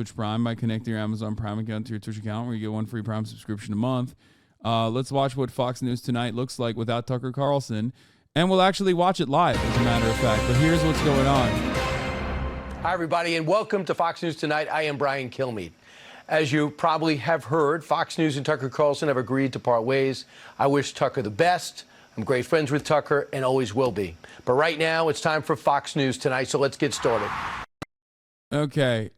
Twitch Prime by connecting your Amazon Prime account to your Twitch account, where you get one free Prime subscription a month. Let's watch what Fox News Tonight looks like without Tucker Carlson. And we'll actually watch it live, as a matter of fact. But here's what's going on. Hi, everybody, and welcome to Fox News Tonight. I am Brian Kilmeade. As you probably have heard, Fox News and Tucker Carlson have agreed to part ways. I wish Tucker the best. I'm great friends with Tucker and always will be. But right now, it's time for Fox News Tonight, so let's get started. Okay.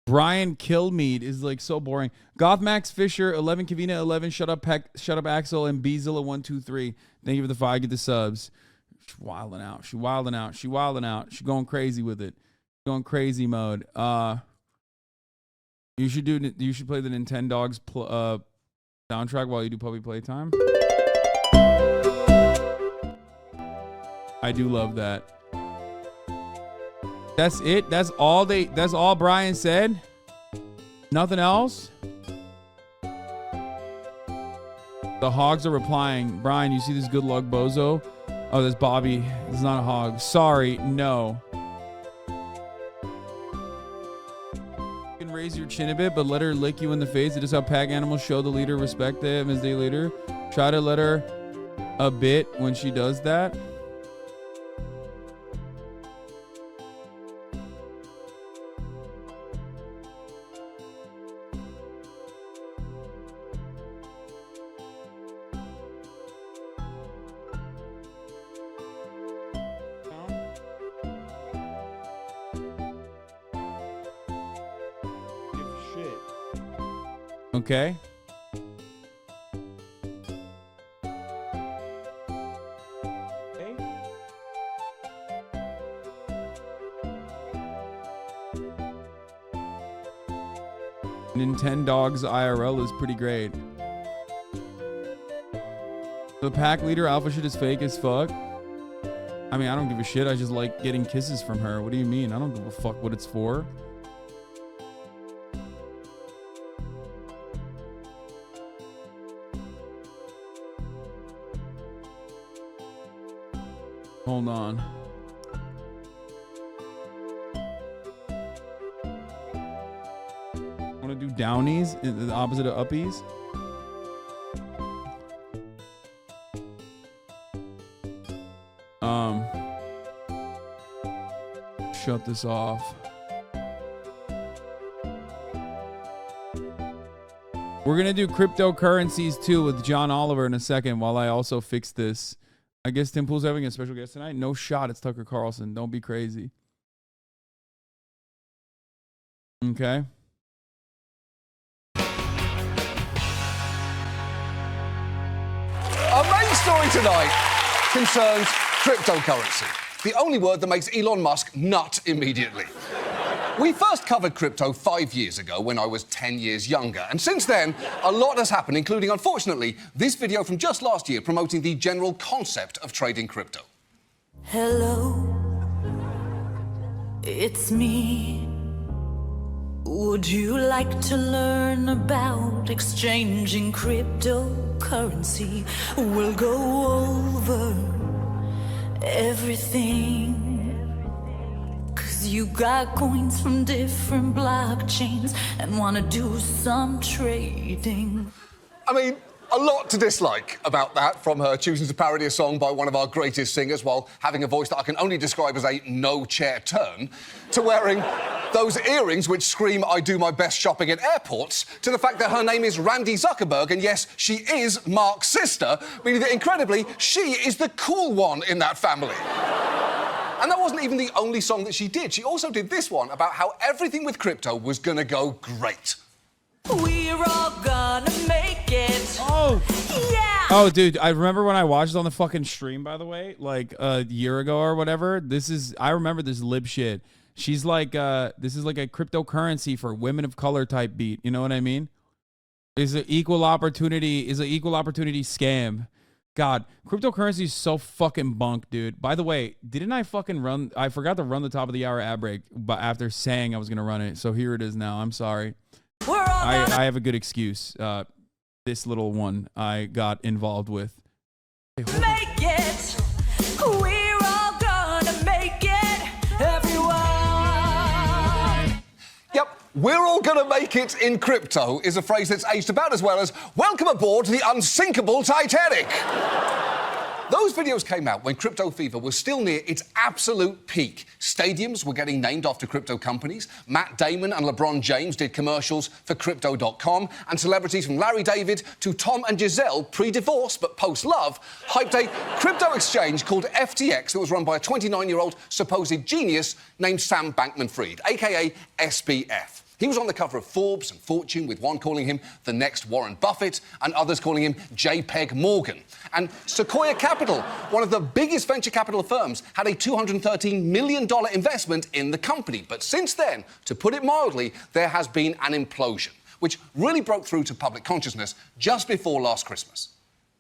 Brian Kilmeade is like so boring. Goth Max Fisher, 11 Kavina, 11 Shut Up Axel, and Bezilla 123. Thank you for the 5. Get the subs. She's wilding out. She's wilding out. She's wilding out. She's going crazy with it. Going crazy mode. You should play the Nintendogs soundtrack while you do puppy playtime. I do love that. That's it. That's all Brian said. Nothing else. The hogs are replying. Brian, you see this good luck bozo? Oh, that's Bobby. It's not a hog. Sorry, no. You can raise your chin a bit, but let her lick you in the face. It is how pack animals show the leader respect them as their leader. Try to let her a bit when she does that. Okay. Nintendogs IRL is pretty great. The pack leader alpha shit is fake as fuck. I mean, I don't give a shit. I just like getting kisses from her. What do you mean? I don't give a fuck what it's for. Hold on. Want to do downies, the opposite of uppies? Shut this off. We're gonna do Cryptocurrencies II with John Oliver in a second while I also fix this. I guess Tim Pool's having a special guest tonight. No shot. It's Tucker Carlson. Don't be crazy. Okay. Our main story tonight concerns cryptocurrency. The only word that makes Elon Musk nut immediately. We first covered crypto 5 years ago when I was 10 years younger. And since then, a lot has happened, including, unfortunately, this video from just last year promoting the general concept of trading crypto. Hello, it's me. Would you like to learn about exchanging cryptocurrency? We'll go over everything. You got coins from different blockchains and want to do some trading. I mean, a lot to dislike about that, from her choosing to parody a song by one of our greatest singers while having a voice that I can only describe as a no-chair turn, to wearing those earrings which scream, I do my best shopping at airports, to the fact that her name is Randy Zuckerberg, and yes, she is Mark's sister, meaning that, incredibly, she is the cool one in that family. And that wasn't even the only song that she did. She also did this one about how everything with crypto was gonna go great. We're all gonna make it. Oh. Yeah. Oh, dude, I remember when I watched it on the fucking stream, by the way, like a year ago or whatever. I remember this lib shit. She's like, this is like a cryptocurrency for women of color type beat. You know what I mean? Is an equal opportunity scam. God, cryptocurrency is so fucking bunk, dude. By the way, didn't I fucking run? I forgot to run the top of the hour ad break, but after saying I was gonna run it, so here it is now. I'm sorry. I have a good excuse. This little one I got involved with. Hey, make it. We're all gonna make it. Everyone. Yeah, Yep, we're all going to make it in crypto is a phrase that's aged about as well as welcome aboard the unsinkable Titanic. Those videos came out when crypto fever was still near its absolute peak. Stadiums were getting named after crypto companies. Matt Damon and LeBron James did commercials for Crypto.com. And celebrities from Larry David to Tom and Giselle, pre-divorce but post-love, hyped a crypto exchange called FTX that was run by a 29-year-old supposed genius named Sam Bankman-Fried, a.k.a. SBF. He was on the cover of Forbes and Fortune, with one calling him the next Warren Buffett and others calling him JPEG Morgan. And Sequoia Capital, one of the biggest venture capital firms, had a $213 million investment in the company. But since then, to put it mildly, there has been an implosion, which really broke through to public consciousness just before last Christmas.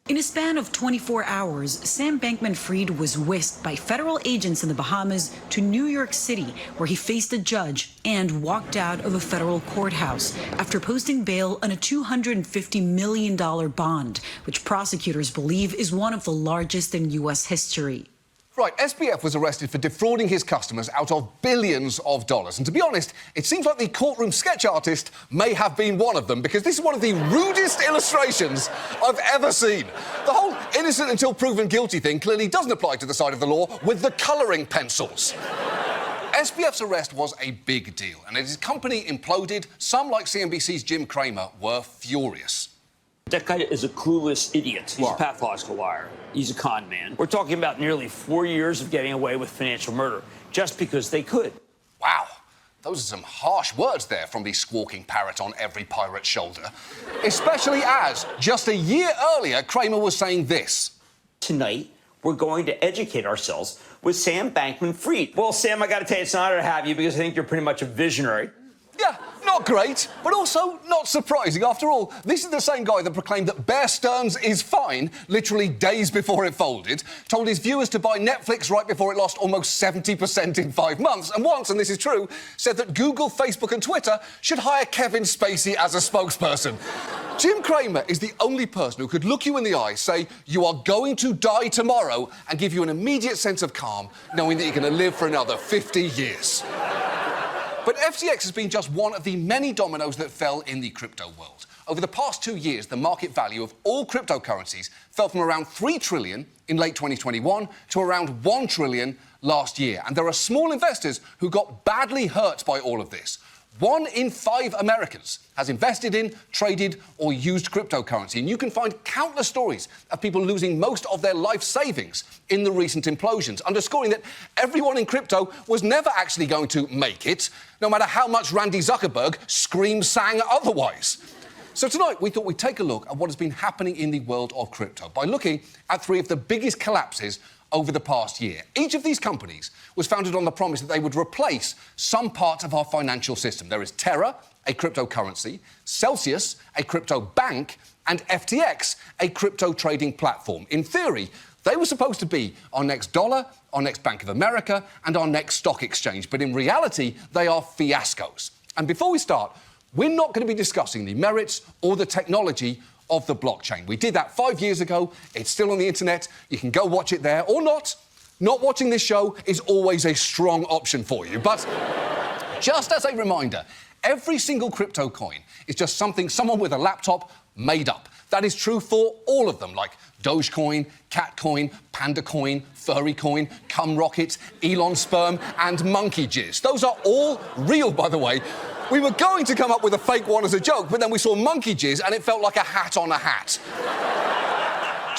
In a span of 24 hours, Sam Bankman-Fried was whisked by federal agents in the Bahamas to New York City, where he faced a judge and walked out of a federal courthouse after posting bail on a $250 million bond, which prosecutors believe is one of the largest in U.S. history. Right, SBF was arrested for defrauding his customers out of billions of dollars. And to be honest, it seems like the courtroom sketch artist may have been one of them, because this is one of the rudest illustrations I've ever seen. The whole innocent until proven guilty thing clearly doesn't apply to the side of the law with the colouring pencils. SBF's arrest was a big deal, and as his company imploded, some, like CNBC's Jim Cramer, were furious. That guy is a clueless idiot. He's a pathological liar. He's a con man. We're talking about nearly 4 years of getting away with financial murder just because they could. Wow. Those are some harsh words there from the squawking parrot on every pirate's shoulder. Especially as, just a year earlier, Cramer was saying this. Tonight, we're going to educate ourselves with Sam Bankman-Fried. Well, Sam, I got to tell you, it's an honor to have you because I think you're pretty much a visionary. Yeah, not great, but also not surprising. After all, this is the same guy that proclaimed that Bear Stearns is fine, literally days before it folded, told his viewers to buy Netflix right before it lost almost 70% in 5 months, and once, and this is true, said that Google, Facebook and Twitter should hire Kevin Spacey as a spokesperson. Jim Cramer is the only person who could look you in the eye, say, you are going to die tomorrow, and give you an immediate sense of calm, knowing that you're going to live for another 50 years. But FTX has been just one of the many dominoes that fell in the crypto world. Over the past 2 years, the market value of all cryptocurrencies fell from around $3 trillion in late 2021 to around $1 trillion last year. And there are small investors who got badly hurt by all of this. 1 in 5 Americans has invested in, traded or used cryptocurrency. And you can find countless stories of people losing most of their life savings in the recent implosions, underscoring that everyone in crypto was never actually going to make it, no matter how much Randy Zuckerberg sang otherwise. So tonight, we thought we'd take a look at what has been happening in the world of crypto by looking at 3 of the biggest collapses over the past year. Each of these companies was founded on the promise that they would replace some part of our financial system. There is Terra, a cryptocurrency, Celsius, a crypto bank, and FTX, a crypto trading platform. In theory, they were supposed to be our next dollar, our next Bank of America, and our next stock exchange. But in reality, they are fiascos. And before we start, we're not going to be discussing the merits or the technology of the blockchain. We did that 5 years ago. It's still on the internet. You can go watch it there or not. Not watching this show is always a strong option for you. But just as a reminder, every single crypto coin is just something someone with a laptop made up. That is true for all of them, like Dogecoin, Catcoin, Pandacoin, Furry Coin, Cum Rocket, Elon Sperm, and Monkey Jizz. Those are all real, by the way. We were going to come up with a fake one as a joke, but then we saw Monkey Jizz and it felt like a hat on a hat.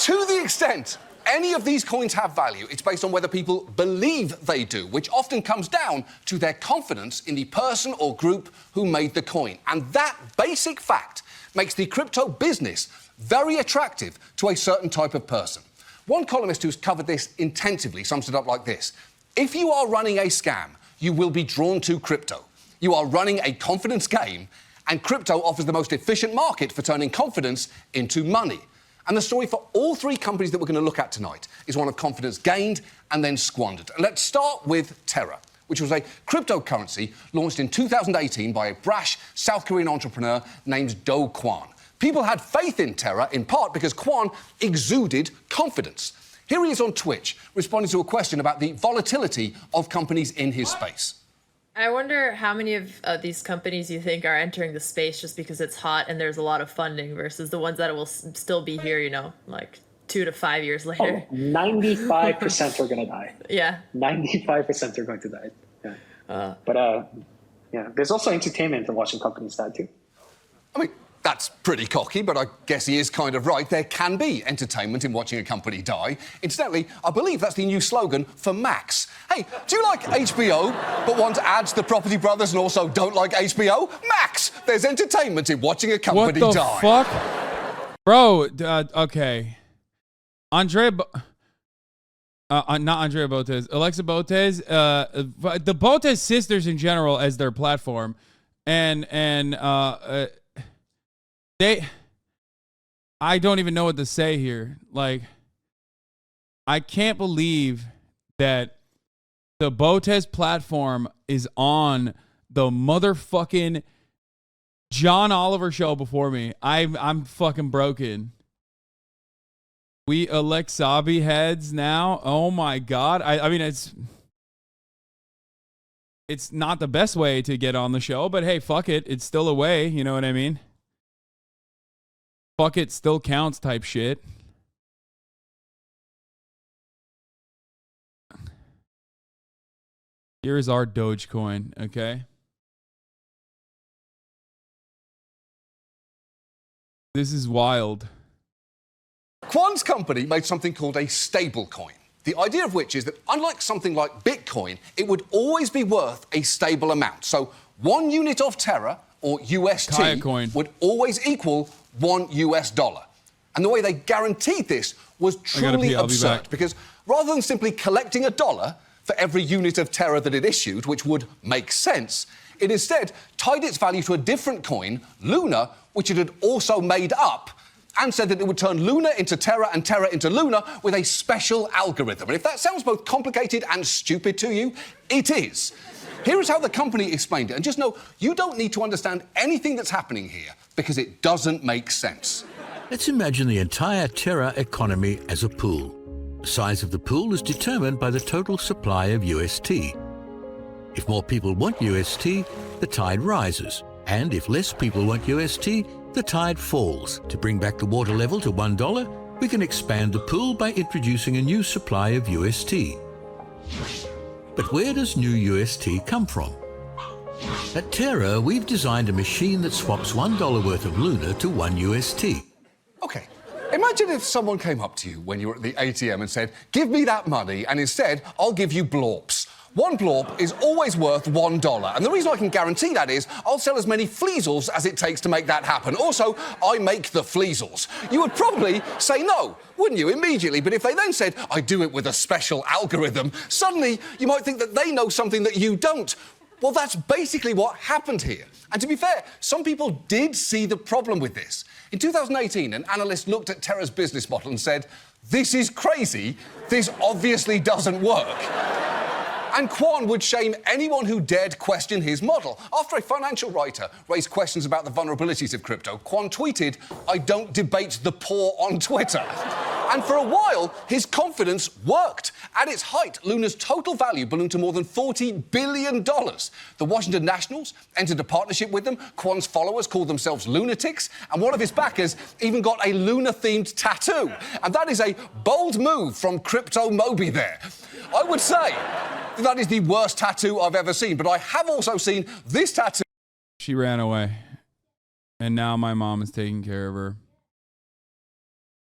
To the extent any of these coins have value, it's based on whether people believe they do, which often comes down to their confidence in the person or group who made the coin. And that basic fact makes the crypto business very attractive to a certain type of person. One columnist who's covered this intensively sums it up like this. If you are running a scam, you will be drawn to crypto. You are running a confidence game, and crypto offers the most efficient market for turning confidence into money. And the story for all 3 companies that we're going to look at tonight is one of confidence gained and then squandered. And let's start with Terra, which was a cryptocurrency launched in 2018 by a brash South Korean entrepreneur named Do Kwon. People had faith in Terra in part because Kwon exuded confidence. Here he is on Twitch, responding to a question about the volatility of companies in his space. I wonder how many of these companies you think are entering the space just because it's hot and there's a lot of funding versus the ones that will still be here, you know, like 2 to 5 years later. 95% are going to die. Yeah. 95% are going to die. Yeah. Yeah, there's also entertainment in watching companies die too. I mean, that's pretty cocky, but I guess he is kind of right. There can be entertainment in watching a company die. Incidentally, I believe that's the new slogan for Max. Hey, do you like HBO but want ads to the Property Brothers and also don't like HBO? Max! There's entertainment in watching a company die. What the fuck? Bro, okay. Not Andrea Botes, Alexa Botes, the Botes sisters in general as their platform, and I don't even know what to say here. Like, I can't believe that the Botes platform is on the motherfucking John Oliver show before me. I'm fucking broken. We hasanAbi heads now. Oh my God. I mean, it's not the best way to get on the show, but hey, fuck it. It's still a way. You know what I mean? Fuck it still counts type shit. Here's our Dogecoin, okay? This is wild. Quan's company made something called a stablecoin. The idea of which is that, unlike something like Bitcoin, it would always be worth a stable amount. So 1 unit of Terra, or UST, would always equal $1. And the way they guaranteed this was truly absurd, because rather than simply collecting $1 for every unit of Terra that it issued, which would make sense, it instead tied its value to a different coin, Luna, which it had also made up, and said that it would turn Luna into Terra and Terra into Luna with a special algorithm. And if that sounds both complicated and stupid to you, it is. Here is how the company explained it. And just know, you don't need to understand anything that's happening here, because it doesn't make sense. Let's imagine the entire Terra economy as a pool. The size of the pool is determined by the total supply of UST. If more people want UST, the tide rises. And if less people want UST, the tide falls. To bring back the water level to $1, we can expand the pool by introducing a new supply of UST. But where does new UST come from? At Terra, we've designed a machine that swaps $1 worth of Luna to 1 UST. OK, imagine if someone came up to you when you were at the ATM and said, "Give me that money, and instead I'll give you blorps." 1 blorp is always worth $1, and the reason I can guarantee that is I'll sell as many fleazels as it takes to make that happen. Also, I make the fleazels. You would probably say no, wouldn't you, immediately? But if they then said, "I do it with a special algorithm," suddenly you might think that they know something that you don't. Well, that's basically what happened here. And to be fair, some people did see the problem with this. In 2018, an analyst looked at Terra's business model and said, "This is crazy. This obviously doesn't work." And Quan would shame anyone who dared question his model. After a financial writer raised questions about the vulnerabilities of crypto, Quan tweeted, "I don't debate the poor on Twitter." And for a while, his confidence worked. At its height, Luna's total value ballooned to more than $40 billion. The Washington Nationals entered a partnership with them. Quan's followers called themselves lunatics, and one of his backers even got a Luna-themed tattoo. And that is a bold move from Crypto Moby there. I would say that is the worst tattoo I've ever seen, but I have also seen this tattoo. She ran away, and now my mom is taking care of her.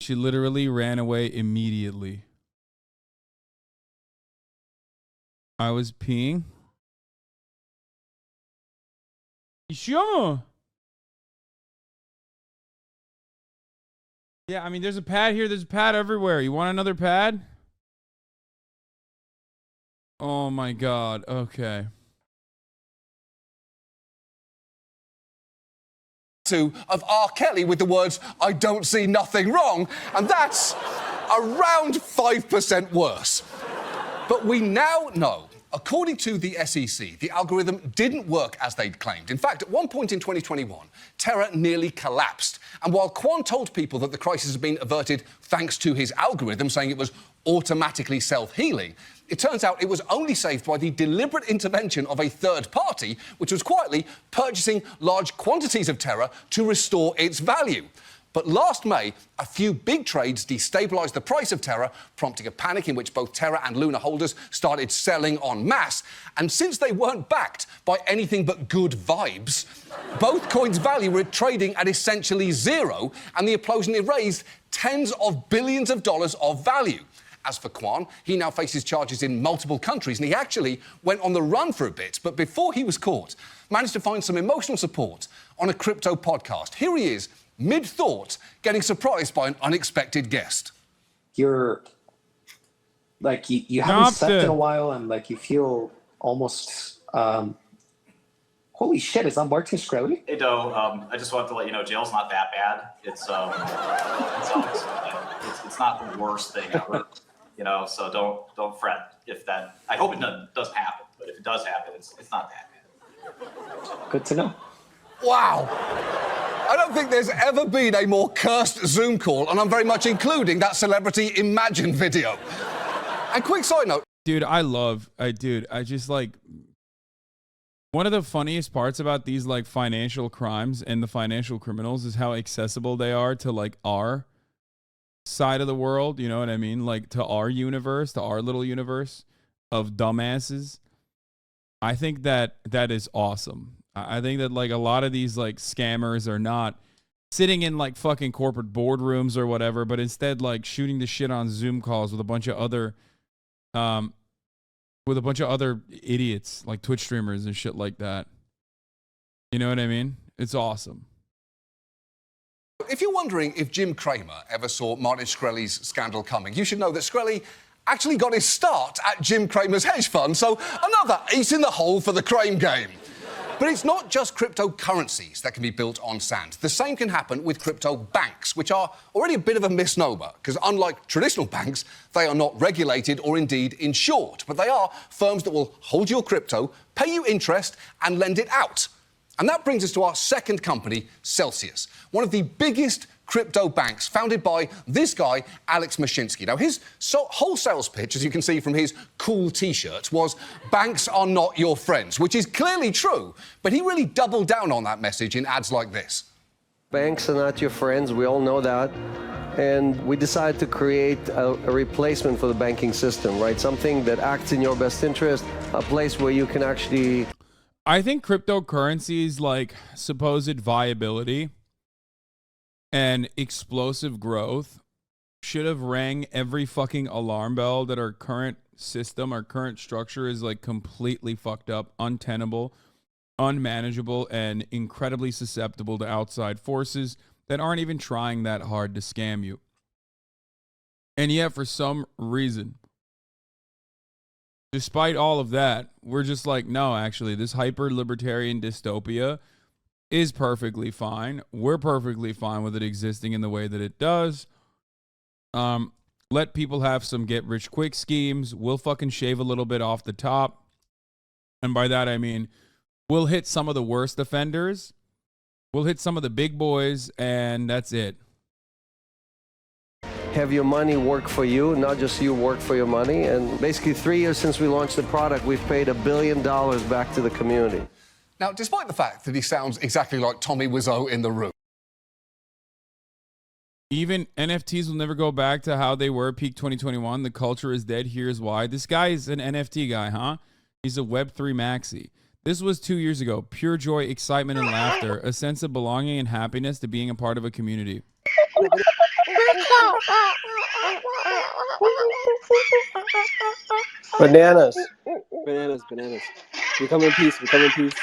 She literally ran away immediately. I was peeing. Yeah, I mean, there's a pad here. There's a pad everywhere. You want another pad? Oh, my God. Okay. Of R. Kelly with the words, "I don't see nothing wrong," and that's around 5% worse. But we now know, according to the SEC, the algorithm didn't work as they'd claimed. In fact, at one point in 2021, Terra nearly collapsed. And while Quan told people that the crisis had been averted thanks to his algorithm, saying it was automatically self-healing, It turns out it was only saved by the deliberate intervention of a third party, which was quietly purchasing large quantities of Terra to restore its value. But last May, a few big trades destabilised the price of Terra, prompting a panic in which both Terra and Luna holders started selling en masse. And since they weren't backed by anything but good vibes, both coins' value were trading at essentially zero, and the implosion erased tens of billions of dollars of value. As for Kwan, he now faces charges in multiple countries, and he actually went on the run for a bit, but before he was caught, managed to find some emotional support on a crypto podcast. Here he is, mid-thought, getting surprised by an unexpected guest. You're, like, you haven't slept in a while, and, like, you feel almost, holy shit, is that Martin Shkreli? Hey, Doe, I just wanted to let you know jail's not that bad. It's not the worst thing ever. You know, so don't fret if that. I hope it doesn't happen, but if it does happen, it's not that bad. Good to know. Wow. I don't think there's ever been a more cursed Zoom call, and I'm very much including that celebrity Imagine video. And quick side note. Dude, I just like, one of the funniest parts about these like financial crimes and the financial criminals is how accessible they are to like our side of the world, you know what I mean? Like to our universe, to our little universe of dumbasses. I think that is awesome. I think that like a lot of these like scammers are not sitting in like fucking corporate boardrooms or whatever, but instead like shooting the shit on Zoom calls with a bunch of other idiots like Twitch streamers and shit like that. You know what I mean? It's awesome. If you're wondering if Jim Cramer ever saw Martin Shkreli's scandal coming, you should know that Shkreli actually got his start at Jim Cramer's hedge fund, so another ace in the hole for the Crame game. But it's not just cryptocurrencies that can be built on sand. The same can happen with crypto banks, which are already a bit of a misnomer, because unlike traditional banks, they are not regulated or indeed insured. But they are firms that will hold your crypto, pay you interest, and lend it out. And that brings us to our second company, Celsius, one of the biggest crypto banks, founded by this guy, Alex Mashinsky. Now, his whole sales pitch, as you can see from his cool T-shirts, was banks are not your friends, which is clearly true. But he really doubled down on that message in ads like this. Banks are not your friends. We all know that. And we decided to create a replacement for the banking system, right? Something that acts in your best interest, a place where you can actually... I think cryptocurrencies like supposed viability and explosive growth should have rang every fucking alarm bell that our current system, our current structure is like completely fucked up, untenable, unmanageable, and incredibly susceptible to outside forces that aren't even trying that hard to scam you. And yet, for some reason, despite all of that, we're just like, no, actually, this hyper-libertarian dystopia is perfectly fine. We're perfectly fine with it existing in the way that it does. Let people have some get-rich-quick schemes. We'll fucking shave a little bit off the top. And by that, I mean, we'll hit some of the worst offenders. We'll hit some of the big boys, and that's it. Have your money work for you, not just you work for your money. And basically 3 years since we launched the product, we've paid $1 billion back to the community. Now, despite the fact that he sounds exactly like Tommy Wiseau in The Room. Even NFTs will never go back to how they were peak 2021. The culture is dead. Here's why. This guy is an NFT guy, huh? He's a Web3 maxi. This was 2 years ago. Pure joy, excitement, and laughter. A sense of belonging and happiness to being a part of a community. Bananas. Bananas, bananas. We come in peace, we come in peace.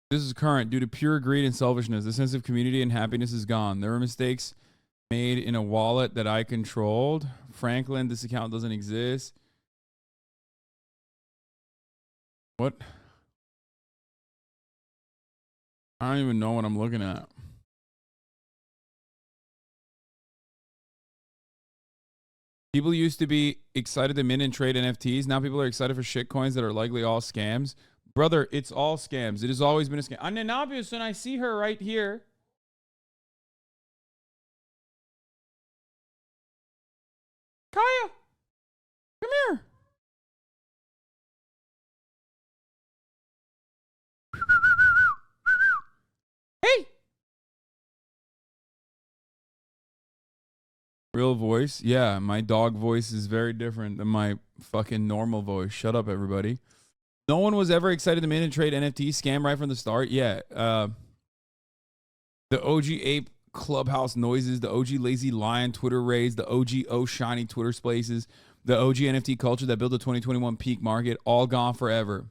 This is current. Due to pure greed and selfishness, the sense of community and happiness is gone. There were mistakes made in a wallet that I controlled. Franklin, this account doesn't exist. What? I don't even know what I'm looking at. People used to be excited to mint and trade NFTs. Now people are excited for shitcoins that are likely all scams. Brother, it's all scams. It has always been a scam. hasanAbi, and I see her right here. Real voice? Yeah, my dog voice is very different than my fucking normal voice. Shut up, everybody. No one was ever excited to mint and trade NFT scam right from the start. Yeah. The OG Ape Clubhouse noises, the OG Lazy Lion Twitter raids, the OG Oh Shiny Twitter Spaces, the OG NFT culture that built the 2021 peak market, all gone forever.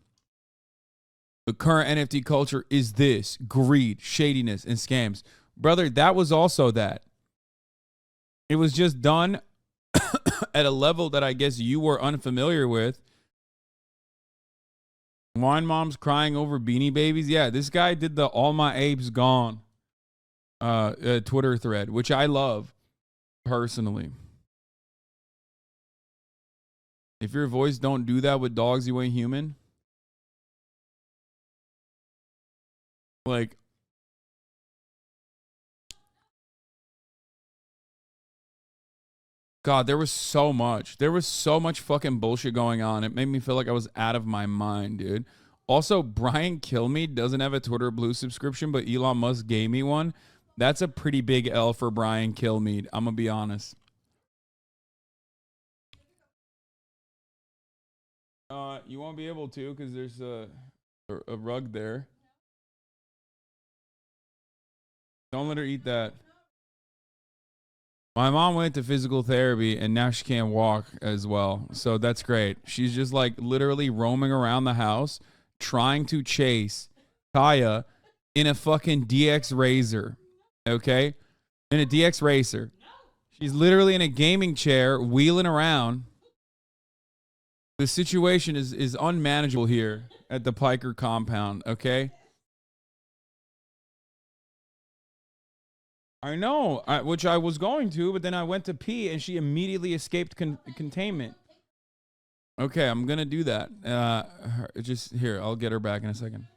The current NFT culture is this: greed, shadiness, and scams. Brother, that was also that. It was just done at a level that I guess you were unfamiliar with. Wine moms crying over Beanie Babies. Yeah, this guy did the All My Apes Gone Twitter thread, which I love personally. If your voice don't do that with dogs, you ain't human. Like, God, there was so much. There was so much fucking bullshit going on. It made me feel like I was out of my mind, dude. Also, Brian Kilmeade doesn't have a Twitter Blue subscription, but Elon Musk gave me one. That's a pretty big L for Brian Kilmeade. I'm going to be honest. You won't be able to because there's a rug there. Don't let her eat that. My mom went to physical therapy and now she can't walk as well. So that's great. She's just like literally roaming around the house trying to chase Kaya in a fucking DX Razor. Okay? In a DX Racer. She's literally in a gaming chair wheeling around. The situation is unmanageable here at the Piker compound. Okay? I know, which I was going to, but then I went to pee and she immediately escaped containment. Okay, I'm going to do that. Just here, I'll get her back in a second.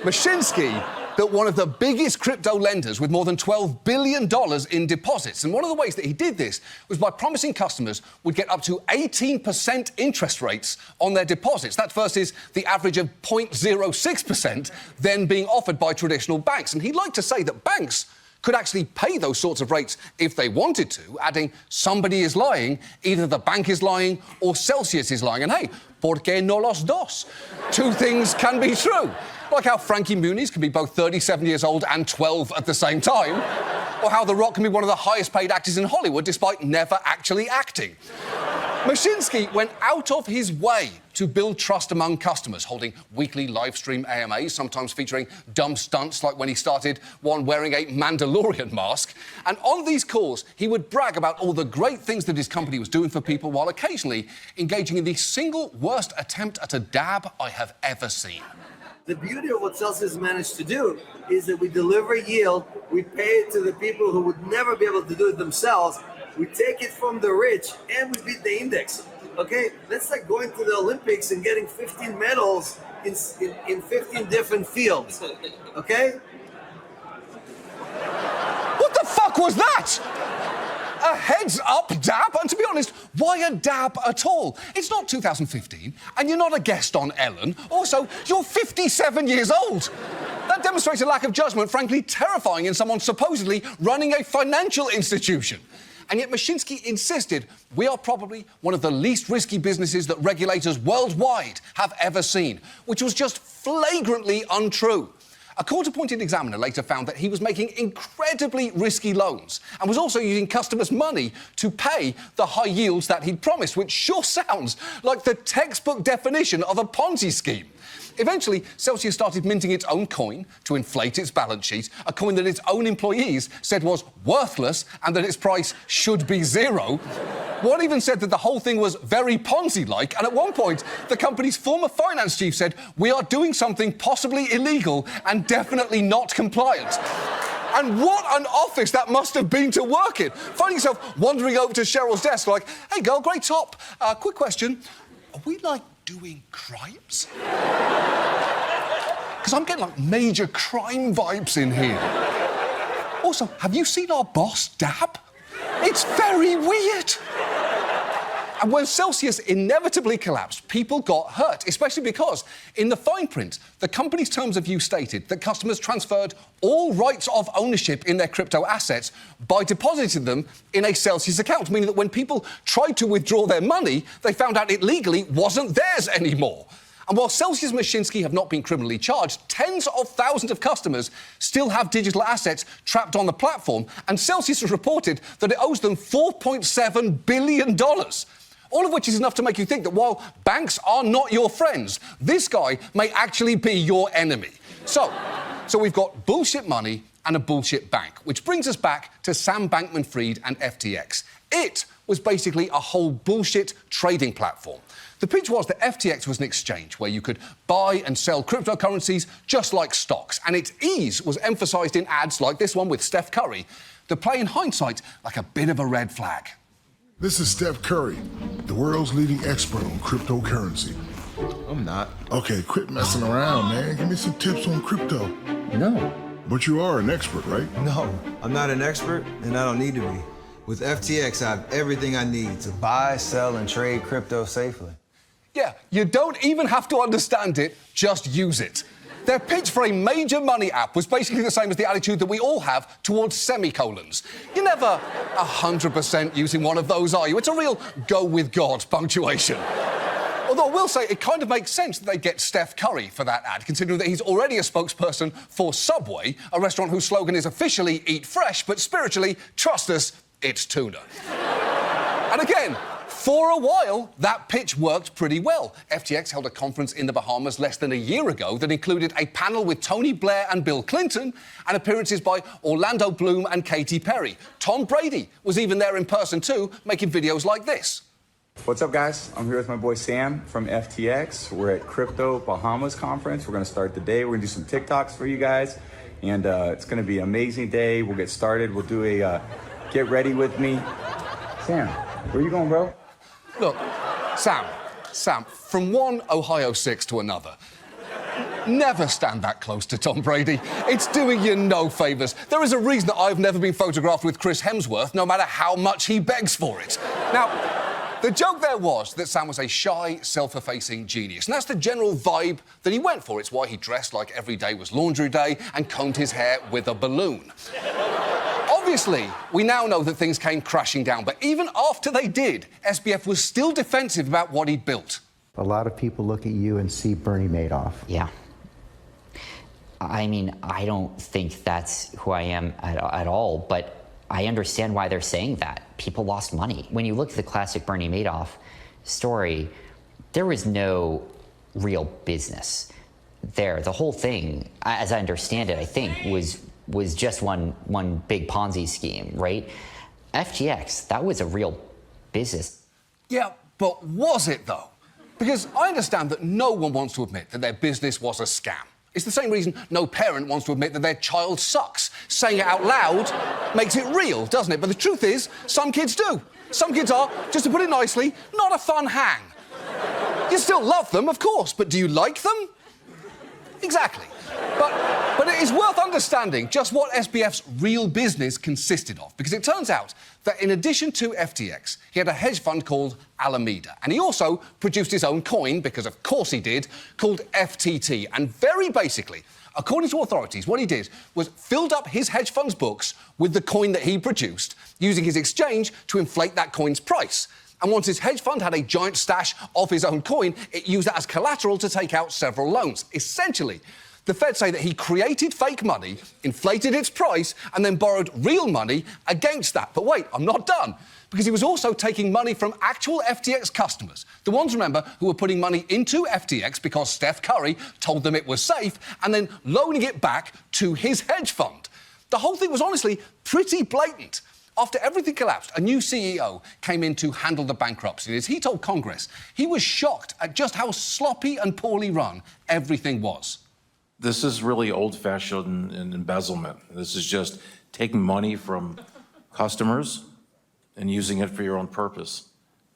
Mashinsky built one of the biggest crypto lenders with more than $12 billion in deposits. And one of the ways that he did this was by promising customers would get up to 18% interest rates on their deposits. That versus the average of 0.06% then being offered by traditional banks. And he'd like to say that banks could actually pay those sorts of rates if they wanted to, adding somebody is lying, either the bank is lying or Celsius is lying. And hey, ¿por qué no los dos? Two things can be true. Like how Frankie Muniz can be both 37 years old and 12 at the same time, or how The Rock can be one of the highest paid actors in Hollywood despite never actually acting. Mashinsky went out of his way to build trust among customers, holding weekly live stream AMAs, sometimes featuring dumb stunts like when he started one wearing a Mandalorian mask. And on these calls, he would brag about all the great things that his company was doing for people while occasionally engaging in the single worst attempt at a dab I have ever seen. The beauty of what Celsius managed to do is that we deliver yield, we pay it to the people who would never be able to do it themselves, we take it from the rich, and we beat the index. Okay, that's like going to the Olympics and getting 15 medals in 15 different fields. Okay? What the fuck was that? A heads-up dab? And to be honest, why a dab at all? It's not 2015, and you're not a guest on Ellen. Also, you're 57 years old. That demonstrates a lack of judgment, frankly terrifying in someone supposedly running a financial institution. And yet Mashinsky insisted we are probably one of the least risky businesses that regulators worldwide have ever seen, which was just flagrantly untrue. A court-appointed examiner later found that he was making incredibly risky loans and was also using customers' money to pay the high yields that he'd promised, which sure sounds like the textbook definition of a Ponzi scheme. Eventually, Celsius started minting its own coin to inflate its balance sheet, a coin that its own employees said was worthless and that its price should be zero. One even said that the whole thing was very Ponzi-like, and at one point, the company's former finance chief said, "We are doing something possibly illegal and definitely not compliant." And what an office that must have been to work in. Finding yourself wandering over to Cheryl's desk like, "Hey, girl, great top. Quick question. Are we, like, doing crimes?" Because I'm getting, like, major crime vibes in here. Also, have you seen our boss dab? It's very weird. And when Celsius inevitably collapsed, people got hurt, especially because in the fine print, the company's terms of use stated that customers transferred all rights of ownership in their crypto assets by depositing them in a Celsius account, meaning that when people tried to withdraw their money, they found out it legally wasn't theirs anymore. And while Celsius and Mashinsky have not been criminally charged, tens of thousands of customers still have digital assets trapped on the platform, and Celsius has reported that it owes them $4.7 billion. All of which is enough to make you think that while banks are not your friends, this guy may actually be your enemy. So we've got bullshit money and a bullshit bank, which brings us back to Sam Bankman-Fried and FTX. It was basically a whole bullshit trading platform. The pitch was that FTX was an exchange where you could buy and sell cryptocurrencies just like stocks, and its ease was emphasised in ads like this one with Steph Curry that play in hindsight like a bit of a red flag. This is Steph Curry, the world's leading expert on cryptocurrency. I'm not. Okay, quit messing around, man. Give me some tips on crypto. No. But you are an expert, right? No, I'm not an expert, and I don't need to be. With FTX, I have everything I need to buy, sell, and trade crypto safely. Yeah, you don't even have to understand it, just use it. Their pitch for a major money app was basically the same as the attitude that we all have towards semicolons. You're never 100% using one of those, are you? It's a real go with God punctuation. Although I will say it kind of makes sense that they get Steph Curry for that ad, considering that he's already a spokesperson for Subway, a restaurant whose slogan is officially eat fresh, but spiritually, trust us, it's tuna. And again, for a while, that pitch worked pretty well. FTX held a conference in the Bahamas less than a year ago that included a panel with Tony Blair and Bill Clinton and appearances by Orlando Bloom and Katy Perry. Tom Brady was even there in person too, making videos like this. What's up, guys? I'm here with my boy Sam from FTX. We're at Crypto Bahamas conference. We're going to start the day. We're going to do some TikToks for you guys, and it's going to be an amazing day. We'll get started. We'll do a get ready with me. Sam, where you going, bro? Look, Sam, from one Ohio 6 to another, never stand that close to Tom Brady. It's doing you no favours. There is a reason that I've never been photographed with Chris Hemsworth, no matter how much he begs for it. Now, the joke there was that Sam was a shy, self-effacing genius, and that's the general vibe that he went for. It's why he dressed like every day was laundry day and combed his hair with a balloon. Obviously, we now know that things came crashing down, but even after they did, SBF was still defensive about what he'd built. A lot of people look at you and see Bernie Madoff. Yeah. I mean, I don't think that's who I am at all, but I understand why they're saying that. People lost money. When you look at the classic Bernie Madoff story, there was no real business there. The whole thing, as I understand it, I think, was just one big Ponzi scheme, right? FTX, that was a real business. Yeah, but was it, though? Because I understand that no one wants to admit that their business was a scam. It's the same reason no parent wants to admit that their child sucks. Saying it out loud makes it real, doesn't it? But the truth is, some kids do. Some kids are, just to put it nicely, not a fun hang. You still love them, of course, but do you like them? Exactly. But it is worth understanding just what SBF's real business consisted of, because it turns out that in addition to FTX, he had a hedge fund called Alameda, and he also produced his own coin, because of course he did, called FTT. And very basically, according to authorities, what he did was filled up his hedge fund's books with the coin that he produced, using his exchange to inflate that coin's price. And once his hedge fund had a giant stash of his own coin, it used that as collateral to take out several loans. Essentially, the Fed say that he created fake money, inflated its price, and then borrowed real money against that. But wait, I'm not done. Because he was also taking money from actual FTX customers. The ones, remember, who were putting money into FTX because Steph Curry told them it was safe, and then loaning it back to his hedge fund. The whole thing was honestly pretty blatant. After everything collapsed, a new CEO came in to handle the bankruptcy. As he told Congress, he was shocked at just how sloppy and poorly run everything was. This is really old-fashioned embezzlement. This is just taking money from customers and using it for your own purpose.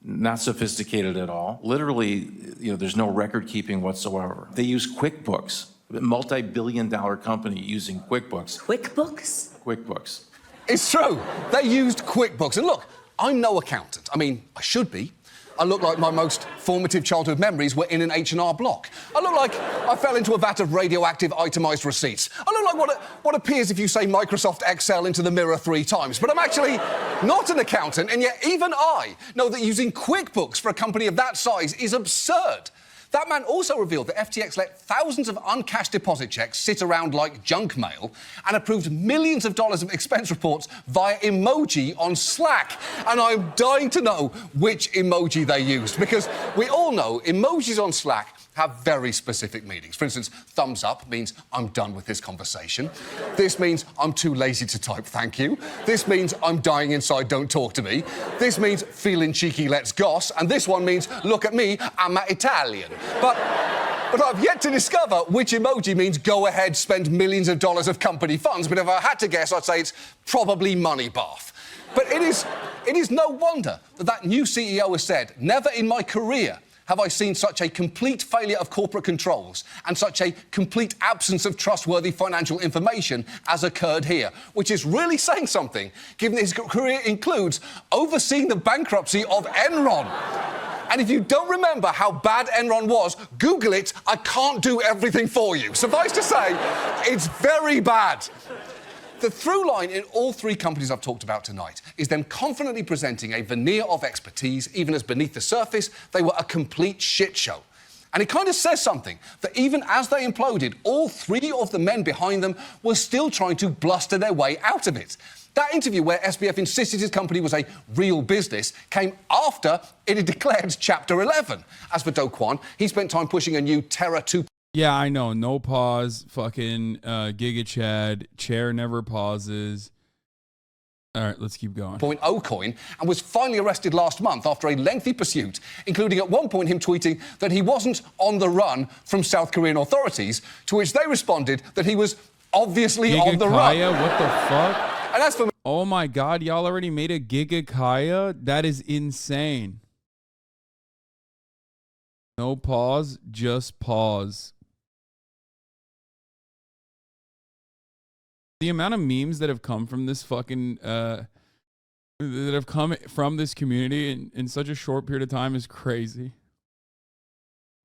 Not sophisticated at all. Literally, there's no record keeping whatsoever. They use QuickBooks, a multi-billion-dollar company using QuickBooks. QuickBooks? QuickBooks. It's true. They used QuickBooks. And look, I'm no accountant. I mean, I should be. I look like my most formative childhood memories were in an H&R Block. I look like I fell into a vat of radioactive itemised receipts. I look like what appears if you say Microsoft Excel into the mirror 3 times. But I'm actually not an accountant, and yet even I know that using QuickBooks for a company of that size is absurd. That man also revealed that FTX let thousands of uncashed deposit checks sit around like junk mail and approved millions of dollars of expense reports via emoji on Slack. And I'm dying to know which emoji they used, because we all know emojis on Slack have very specific meanings. For instance, thumbs up means I'm done with this conversation. This means I'm too lazy to type thank you. This means I'm dying inside, don't talk to me. This means feeling cheeky, let's goss. And this one means look at me, I'm Italian. But I've yet to discover which emoji means go ahead, spend millions of dollars of company funds. But if I had to guess, I'd say it's probably money bath. But it is no wonder that new CEO has said, never in my career have I seen such a complete failure of corporate controls and such a complete absence of trustworthy financial information as occurred here, which is really saying something, given that his career includes overseeing the bankruptcy of Enron. And if you don't remember how bad Enron was, Google it. I can't do everything for you. Suffice to say, it's very bad. The through line in all 3 companies I've talked about tonight is them confidently presenting a veneer of expertise, even as beneath the surface, they were a complete shit show. And it kind of says something, that even as they imploded, all 3 of the men behind them were still trying to bluster their way out of it. That interview where SBF insisted his company was a real business came after it had declared Chapter 11. As for Do Kwon, he spent time pushing a new Terra 2. Yeah, I know. No pause. Fucking Giga Chad. Chair never pauses. All right, let's keep going. Coin, and was finally arrested last month after a lengthy pursuit, including at one point him tweeting that he wasn't on the run from South Korean authorities, to which they responded that he was obviously Giga on the Kaya? run. What the fuck? And as for oh my God, y'all already made a Giga Kaya? That is insane. No pause, just pause. The amount of memes that have come from this fucking that have come from this community in such a short period of time is crazy.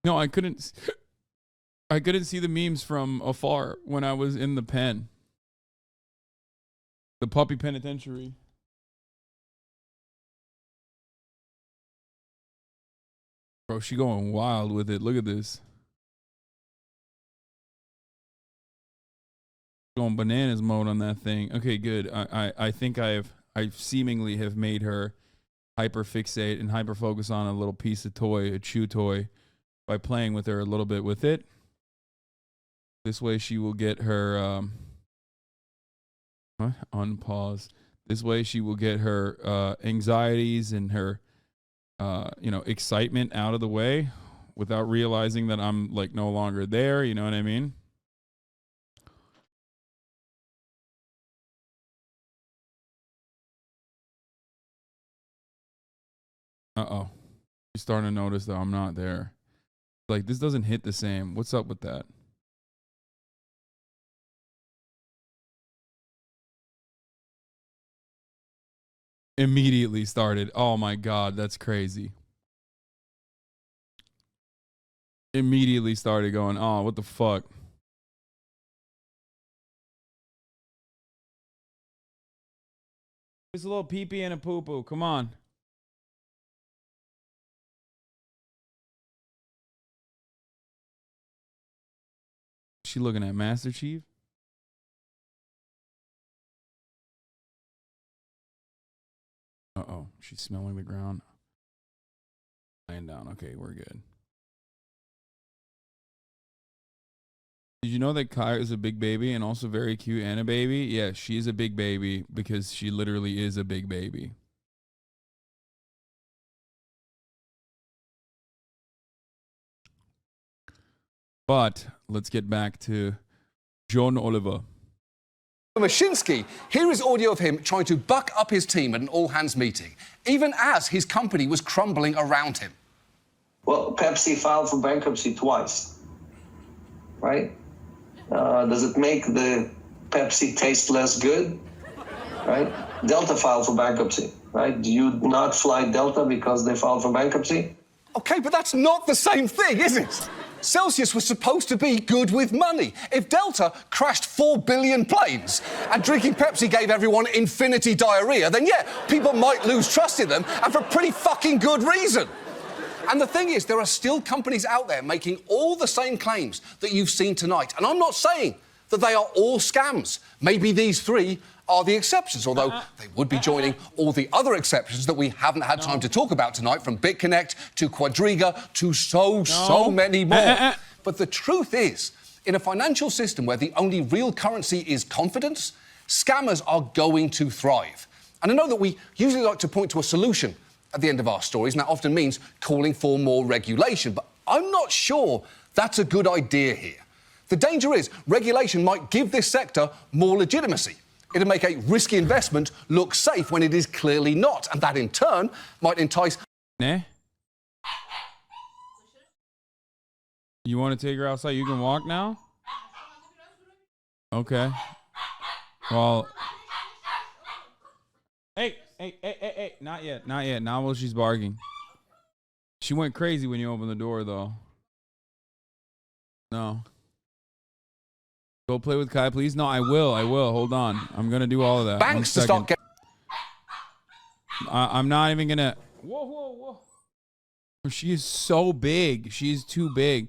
No, I couldn't see the memes from afar when I was in the pen. The puppy penitentiary. Bro, she going wild with it. Look at this. Going bananas mode on that thing. Okay, good. I think I seemingly have made her hyper fixate and hyper focus on a little piece of toy, a chew toy, by playing with her a little bit with it. This way she will get her unpause. This way she will get her anxieties and her excitement out of the way without realizing that I'm like no longer there, you know what I mean? Uh-oh. She's starting to notice that I'm not there. Like, this doesn't hit the same. What's up with that? Immediately started. Oh my God, that's crazy. Immediately started going, oh, what the fuck? There's a little pee-pee and a poo-poo. Come on. She looking at Master Chief? Uh-oh. She's smelling the ground. Laying down. Okay, we're good. Did you know that Kai is a big baby and also very cute and a baby? Yeah, she's a big baby because she literally is a big baby. But let's get back to John Oliver. Mashinsky, here is audio of him trying to buck up his team at an all-hands meeting, even as his company was crumbling around him. Well, Pepsi filed for bankruptcy twice, right? Does it make the Pepsi taste less good, right? Delta filed for bankruptcy. right? Do you not fly Delta because they filed for bankruptcy? Okay, but that's not the same thing, is it? Celsius was supposed to be good with money. If Delta crashed 4 billion planes and drinking Pepsi gave everyone infinity diarrhea, then yeah, people might lose trust in them, and for a pretty fucking good reason. And the thing is, there are still companies out there making all the same claims that you've seen tonight. And I'm not saying that they are all scams. Maybe these 3 are the exceptions, although they would be joining all the other exceptions that we haven't had time to talk about tonight, from BitConnect to Quadriga to so many more. But the truth is, in a financial system where the only real currency is confidence, scammers are going to thrive. And I know that we usually like to point to a solution at the end of our stories, and that often means calling for more regulation, but I'm not sure that's a good idea here. The danger is regulation might give this sector more legitimacy. It'll make a risky investment look safe when it is clearly not, and that in turn might entice... Nah. You want to take her outside? You can walk now? Okay. Well... Hey, not yet, not while she's barking. She went crazy when you opened the door, though. No. Go play with Kai, please. No, I will. Hold on. I'm going to do all of that. Banks to start getting... I'm not even going to... Whoa. She is so big. She is too big.